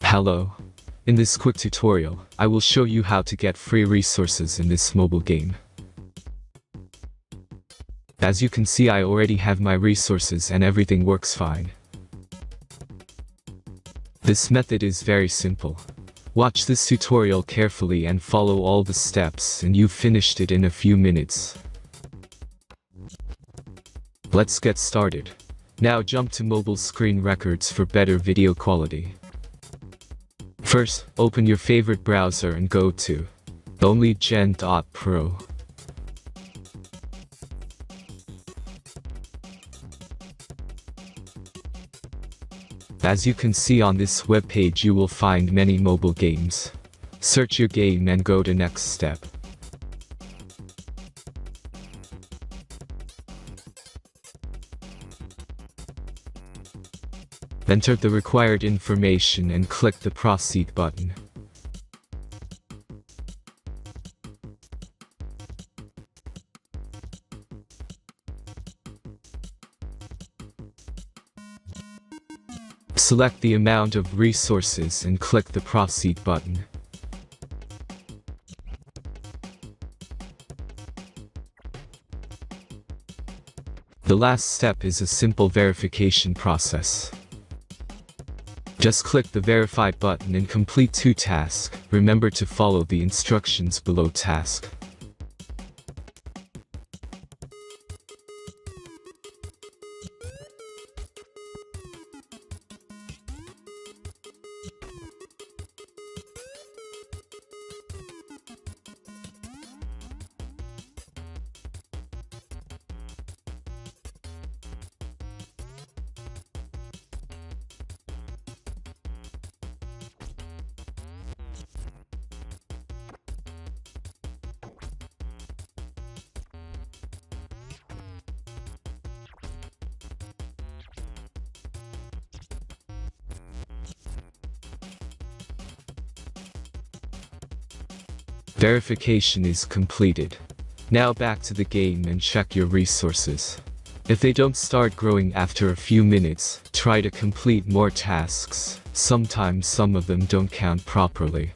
Hello. In this quick tutorial, I will show you how to get free resources in this mobile game. As you can see, I already have my resources and everything works fine. This method is very simple. Watch this tutorial carefully and follow all the steps and you've finished it in a few minutes. Let's get started. Now jump to mobile screen records for better video quality. First, open your favorite browser and go to onlygen.pro. As you can see on this web page, you will find many mobile games. Search your game and go to next step. Enter the required information and click the Proceed button. Select the amount of resources and click the Proceed button. The last step is a simple verification process. Just click the Verify button and complete 2 tasks. Remember to follow the instructions below task. Verification is completed. Now back to the game and check your resources. If they don't start growing after a few minutes, try to complete more tasks. Sometimes some of them don't count properly.